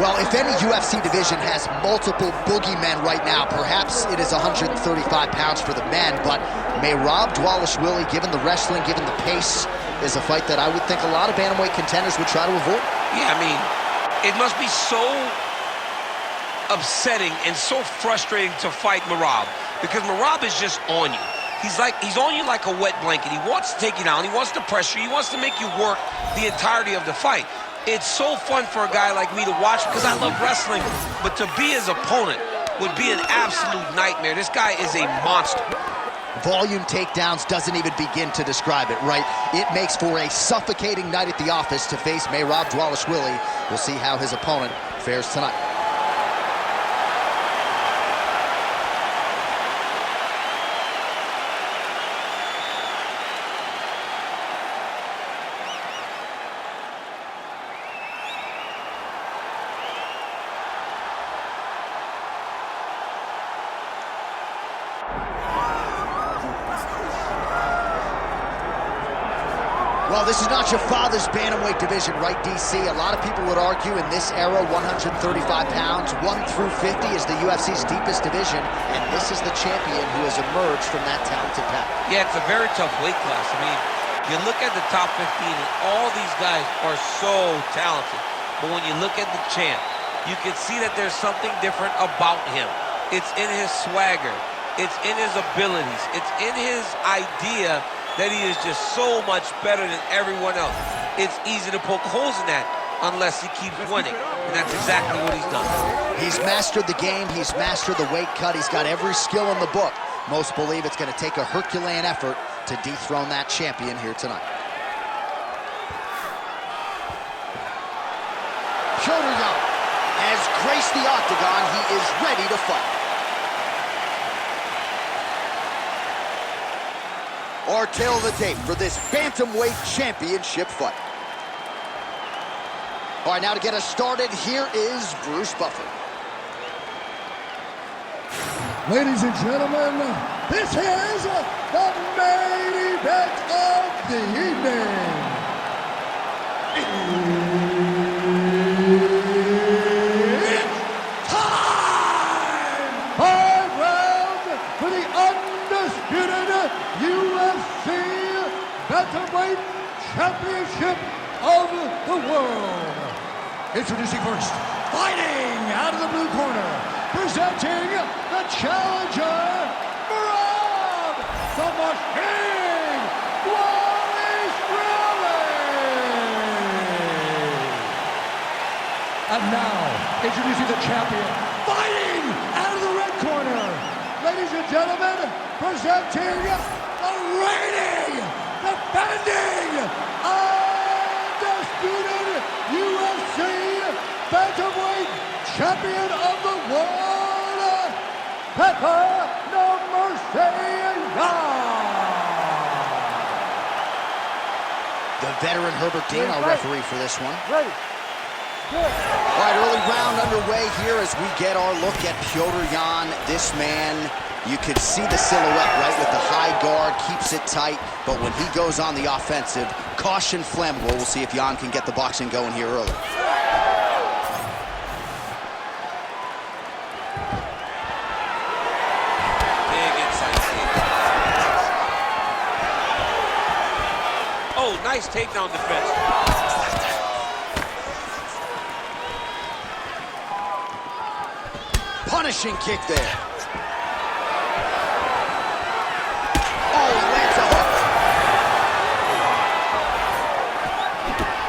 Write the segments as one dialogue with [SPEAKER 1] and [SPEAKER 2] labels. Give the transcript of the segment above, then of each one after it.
[SPEAKER 1] Well, if any UFC division has multiple boogeymen right now, perhaps it is 135 pounds for the men, but Merab Dvalishvili, given the wrestling, given the pace, is a fight that I would think a lot of bantamweight contenders would try to avoid.
[SPEAKER 2] Yeah, I mean, it must be so upsetting and so frustrating to fight Merab, because Merab is just on you. He's on you like a wet blanket. He wants to take you down. He wants to pressure you. He wants to make you work the entirety of the fight. It's so fun for a guy like me to watch because I love wrestling, but to be his opponent would be an absolute nightmare. This guy is a monster.
[SPEAKER 1] Volume takedowns doesn't even begin to describe it, right? It makes for a suffocating night at the office to face Merab Dvalishvili. We'll see how his opponent fares tonight. Well, this is not your father's bantamweight division, right, DC? A lot of people would argue in this era, 135 pounds, 1 through 50 is the UFC's deepest division, and this is the champion who has emerged from that talented pack.
[SPEAKER 2] Yeah, it's a very tough weight class. I mean, you look at the top 15, and all these guys are so talented. But when you look at the champ, you can see that there's something different about him. It's in his swagger. It's in his abilities. It's in his idea that he is just so much better than everyone else. It's easy to poke holes in that unless he keeps winning, and that's exactly what he's done.
[SPEAKER 1] He's mastered the game. He's mastered the weight cut. He's got every skill in the book. Most believe it's going to take a Herculean effort to dethrone that champion here tonight. Petr has graced the octagon. He is ready to fight. Our tail of the tape for this bantamweight championship fight. All right, now to get us started, here is Bruce Buffer.
[SPEAKER 3] Ladies and gentlemen, this is the main event of the evening. It's time! 5 rounds for the undisputed UFC Bantamweight Championship of the world. Introducing first, fighting out of the blue corner, presenting the challenger, Merab the Machine Dvalishvili. And now, introducing the champion, fighting out of the red corner, ladies and gentlemen, presenting the reigning, defending, undisputed UFC Bantamweight Champion of the World, Petr
[SPEAKER 1] The veteran Herbert Dean, our referee for this one.
[SPEAKER 3] Ready. Good.
[SPEAKER 1] All right, early round underway here as we get our look at Petr. This man, you could see the silhouette, right, with the high guard, keeps it tight, but when he goes on the offensive, caution flammable. We'll see if Jan can get the boxing going here early.
[SPEAKER 2] Big inside kick. Oh, nice takedown defense.
[SPEAKER 1] Punishing kick there. Oh, he lands a hook.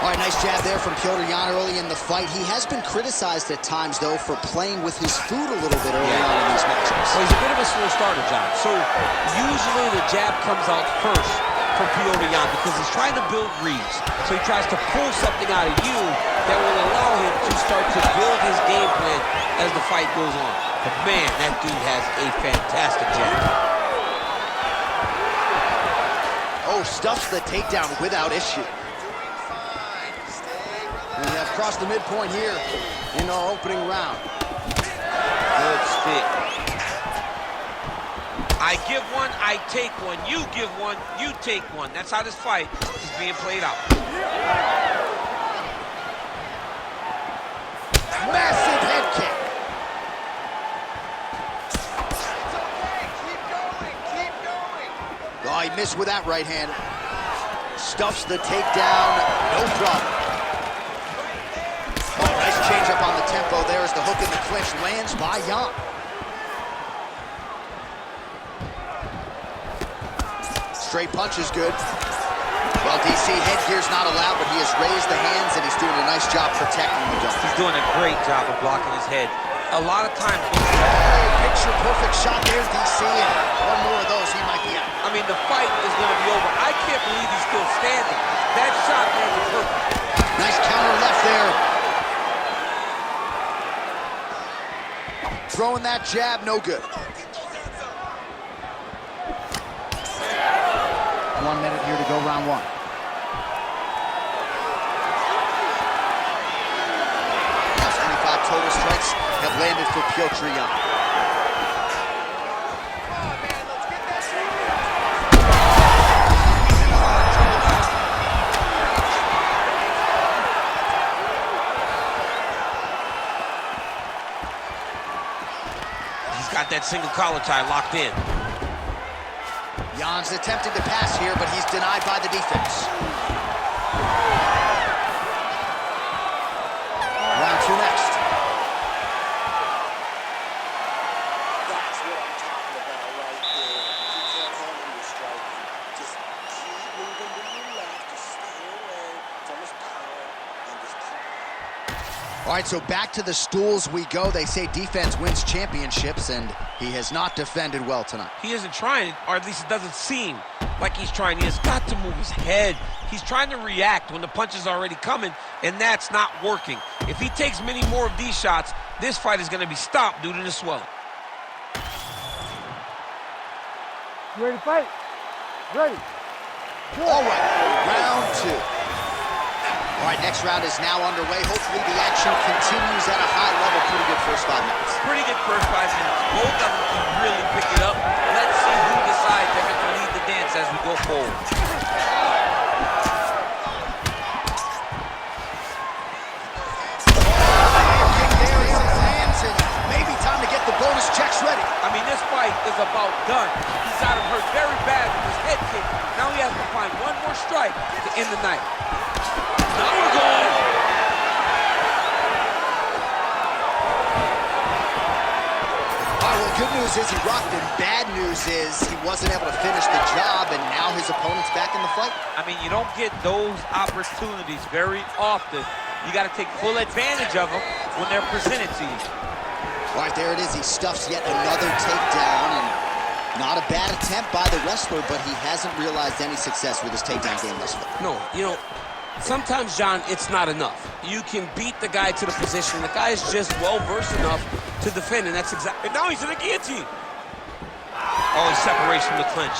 [SPEAKER 1] All right, nice jab there from Petr early in the fight. He has been criticized at times, though, for playing with his food a little bit early on in these matchups.
[SPEAKER 2] Well, he's a bit of a slow starter, John. So usually the jab comes out first for Petr because he's trying to build reads. So he tries to pull something out of you that will allow him to start to build his game plan as the fight goes on. But man, that dude has a fantastic jab.
[SPEAKER 1] Oh, stuffs the takedown without issue. We have crossed the midpoint here in our opening round.
[SPEAKER 2] Good stick. I give one, I take one. You give one, you take one. That's how this fight is being played out.
[SPEAKER 1] Massive head kick. Oh, he missed with that right hand. Stuffs the takedown, no problem. Oh, nice change up on the tempo. There's the hook in the clinch. Lands by Yan. Straight punch is good. Well, DC, headgear's not allowed, but he has raised the hands, and he's doing a nice job protecting the dome.
[SPEAKER 2] He's doing a great job of blocking his head. A lot of times...
[SPEAKER 1] Picture-perfect shot there, DC, and one more of those, he might be out.
[SPEAKER 2] I mean, the fight is going to be over. I can't believe he's still standing. That shot, man, was perfect.
[SPEAKER 1] Nice counter left there. Throwing that jab, no good. 1 minute here to go, round one. Last 25 total strikes have landed for Petr Yan.
[SPEAKER 2] He's got that single collar tie locked in.
[SPEAKER 1] Yan's attempting to pass here, but he's denied by the defense. Round two next.
[SPEAKER 4] That's what I'm talking about right there. You can't handle your striking. Just keep moving to your left. Just stay away from his power and just keep.
[SPEAKER 1] All right, so back to the stools we go. They say defense wins championships, and he has not defended well tonight.
[SPEAKER 2] He isn't trying, or at least it doesn't seem like he's trying. He has got to move his head. He's trying to react when the punch is already coming, and that's not working. If he takes many more of these shots, this fight is going to be stopped due to the swelling.
[SPEAKER 3] You ready to fight? Ready.
[SPEAKER 1] All right, round two. All right, next round is now underway. Hopefully the action continues at a high level. Pretty good first 5 minutes.
[SPEAKER 2] Pretty good first 5 minutes. Both of them can really pick it up. Let's see who decides they're going to lead the dance as we go forward.
[SPEAKER 1] There is his hands, and maybe time to get the bonus checks ready.
[SPEAKER 2] I mean, this fight is about done. He's got him hurt very bad with his head kick. Now he has to find one more strike to end the night. Now we're going.
[SPEAKER 1] All right, well, good news is he rocked him. Bad news is he wasn't able to finish the job, and now his opponent's back in the fight.
[SPEAKER 2] I mean, you don't get those opportunities very often. You got to take full advantage of them when they're presented to you.
[SPEAKER 1] All right, there it is. He stuffs yet another takedown, and not a bad attempt by the wrestler, but he hasn't realized any success with his takedown game thus far.
[SPEAKER 2] No, you know, sometimes, John, it's not enough. You can beat the guy to the position. The guy is just well-versed enough to defend, and that's exactly... Now he's in the guillotine. Oh, separation from the clinch.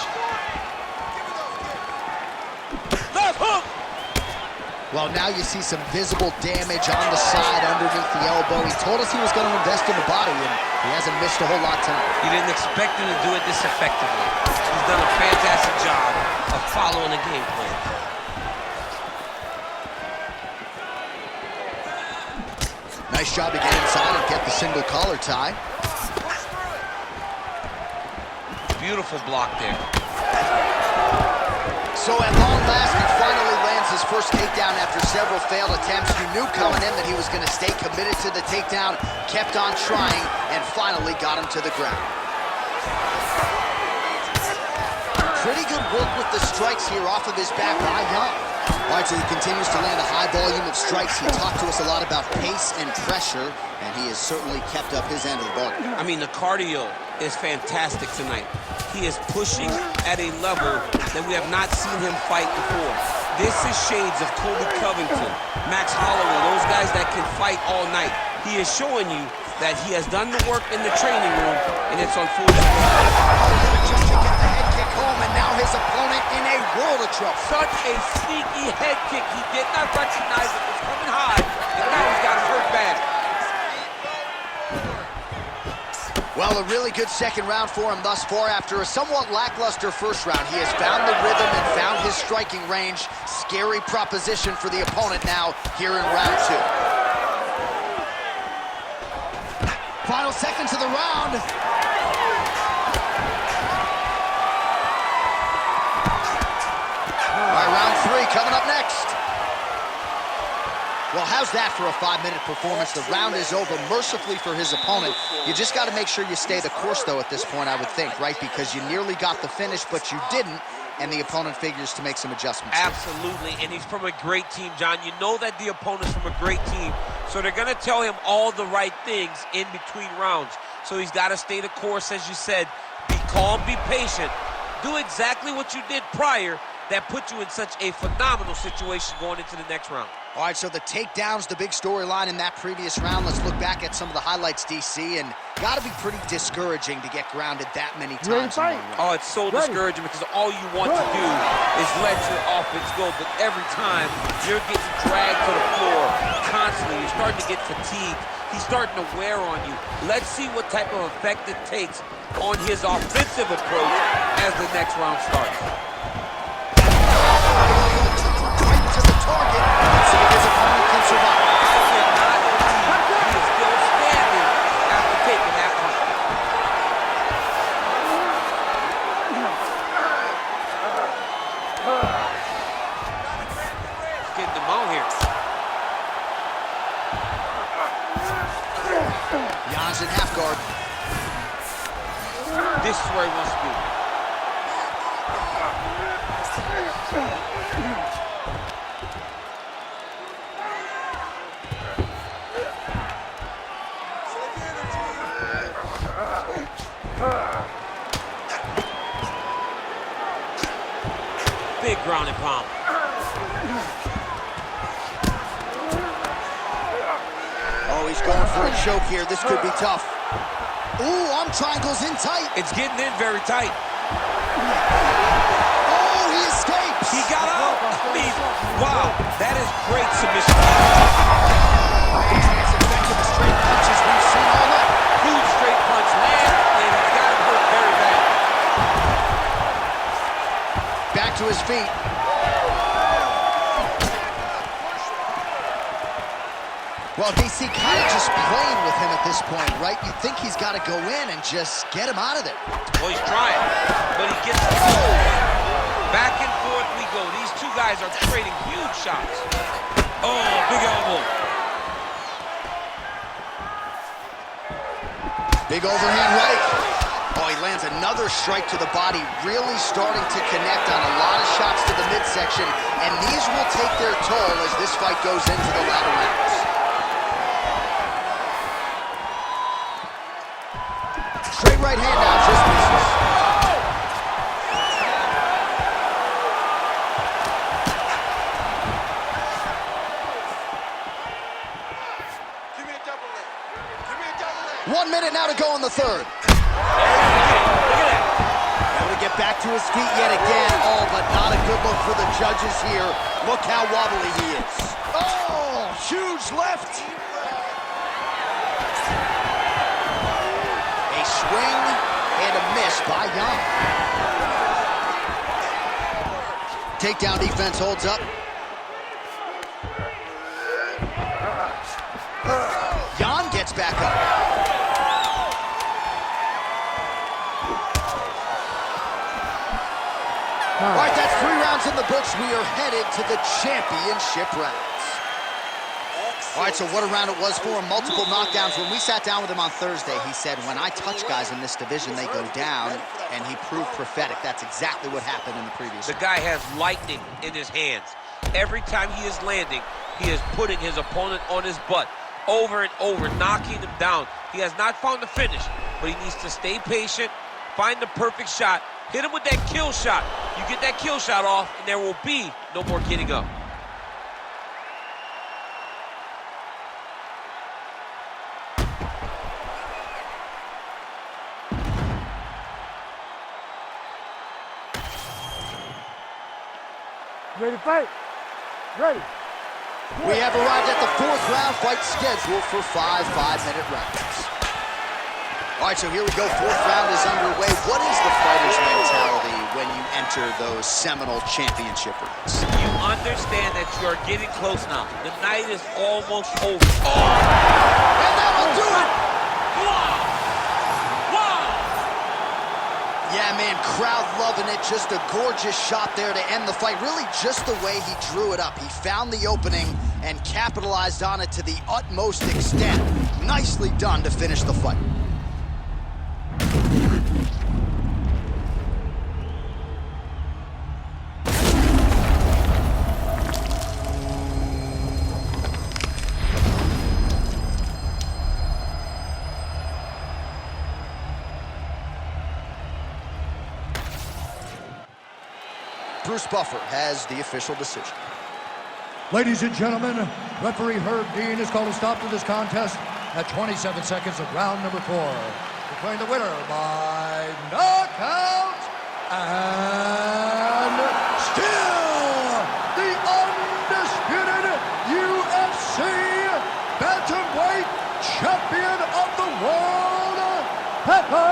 [SPEAKER 2] Left hook!
[SPEAKER 1] Well, now you see some visible damage on the side underneath the elbow. He told us he was going to invest in the body, and he hasn't missed a whole lot tonight.
[SPEAKER 2] You didn't expect him to do it this effectively. He's done a fantastic job of following the game plan.
[SPEAKER 1] Nice job to get inside and get the single collar tie.
[SPEAKER 2] Beautiful block there.
[SPEAKER 1] So at long last, he finally lands his first takedown after several failed attempts. You knew coming in that he was going to stay committed to the takedown, kept on trying, and finally got him to the ground. Pretty good work with the strikes here off of his back by Yan. All right, so he continues to land a high volume of strikes. He talked to us a lot about pace and pressure, and he has certainly kept up his end of the bargain.
[SPEAKER 2] I mean, the cardio is fantastic tonight. He is pushing at a level that we have not seen him fight before. This is shades of Kobe Covington, Max Holloway, those guys that can fight all night. He is showing you that he has done the work in the training room, and it's on full display.
[SPEAKER 1] Just to get the head kick home, and now his opponent in a world of trouble.
[SPEAKER 2] Such a sneaky head kick. He did not recognize it was coming high, and now he's got him hurt bad.
[SPEAKER 1] Well, a really good second round for him thus far. After a somewhat lackluster first round, he has found the rhythm and found his striking range. Scary proposition for the opponent now here in round two. Final seconds of the round. All right, round 3 coming up next. Well, how's that for a 5-minute performance? The round is over mercifully for his opponent. You just got to make sure you stay the course, though, at this point, I would think, right? Because you nearly got the finish, but you didn't, and the opponent figures to make some adjustments.
[SPEAKER 2] Absolutely, and he's from a great team, John. You know that the opponent's from a great team, so they're going to tell him all the right things in between rounds. So he's got to stay the course, as you said. Be calm, be patient. Do exactly what you did prior that put you in such a phenomenal situation going into the next round.
[SPEAKER 1] All right, so the takedown's the big storyline in that previous round. Let's look back at some of the highlights, DC, and got to be pretty discouraging to get grounded that many times in one round.
[SPEAKER 2] Oh, it's so discouraging because all you want to do is let your offense go, but every time you're getting dragged to the floor constantly, you're starting to get fatigued. He's starting to wear on you. Let's see what type of effect it takes on his offensive approach as the next round starts.
[SPEAKER 1] Right to the target. Let's see if his opponent can survive.
[SPEAKER 2] I cannot believe he is still standing after taking that punch. He's getting them out here.
[SPEAKER 1] Jan's in half guard.
[SPEAKER 2] This is where he wants to be. Big ground and pound.
[SPEAKER 1] Oh, he's going for a choke here. This could be tough. Ooh, arm triangles in tight.
[SPEAKER 2] It's getting in very tight.
[SPEAKER 1] Oh, he escapes.
[SPEAKER 2] He got out. I mean, wow, that is great submission.
[SPEAKER 1] As effective as straight punches we've seen all night.
[SPEAKER 2] Huge straight punch land, and he's got him hurt very bad.
[SPEAKER 1] Back to his feet. Well, DC kind of just playing with him at this point, right? You think he's got to go in and just get him out of there.
[SPEAKER 2] Well, he's trying, but he gets back and forth we go. These two guys are trading huge shots. Oh, big elbow.
[SPEAKER 1] Big overhand right. Oh, he lands another strike to the body, really starting to connect on a lot of shots to the midsection, and these will take their toll as this fight goes into the latter rounds. Straight right hand now, just misses.
[SPEAKER 4] Give me a double leg. Give me a double leg.
[SPEAKER 1] 1 minute now to go in the third.
[SPEAKER 2] Look at that.
[SPEAKER 1] Able to get back to his feet yet again. Oh, but not a good look for the judges here. Look how wobbly he is. Oh, huge left. A swing and a miss by Jan. Takedown defense holds up. Jan gets back up. All right, that's 3 rounds in the books. We are headed to the championship rounds. All right, so what a round it was for him. Multiple knockdowns. When we sat down with him on Thursday, he said, when I touch guys in this division, they go down, and he proved prophetic. That's exactly what happened in the previous
[SPEAKER 2] The
[SPEAKER 1] round.
[SPEAKER 2] guy has lightning in his hands. Every time he is landing, he is putting his opponent on his butt over and over, knocking him down. He has not found the finish, but he needs to stay patient, find the perfect shot, hit him with that kill shot. You get that kill shot off, and there will be no more getting up.
[SPEAKER 3] Ready to fight? Ready.
[SPEAKER 1] We have arrived at the 4th round fight scheduled for 5 5-minute rounds. All right, so here we go. 4th round is underway. What is the fighter's mentality when you enter those seminal championship rounds?
[SPEAKER 2] You understand that you are getting close now. The night is almost over. Oh!
[SPEAKER 1] And that'll do it! man, crowd loving it. Just a gorgeous shot there to end the fight. Really just the way he drew it up. He found the opening and capitalized on it to the utmost extent. Nicely done to finish the fight. Bruce Buffer has the official decision.
[SPEAKER 5] Ladies and gentlemen, referee Herb Dean has called a stop to this contest at 27 seconds of round number 4. Declaring the winner by knockout and still the undisputed UFC bantamweight champion of the world, Petr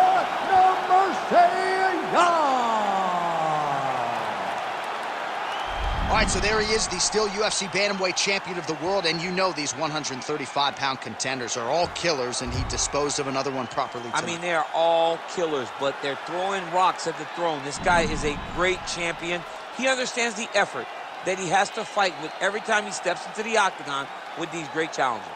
[SPEAKER 5] Yan.
[SPEAKER 1] All right, so there he is, the still UFC bantamweight champion of the world, and you know these 135-pound contenders are all killers, and he disposed of another one properly tonight.
[SPEAKER 2] I mean, they are all killers, but they're throwing rocks at the throne. This guy is a great champion. He understands the effort that he has to fight with every time he steps into the octagon with these great challengers.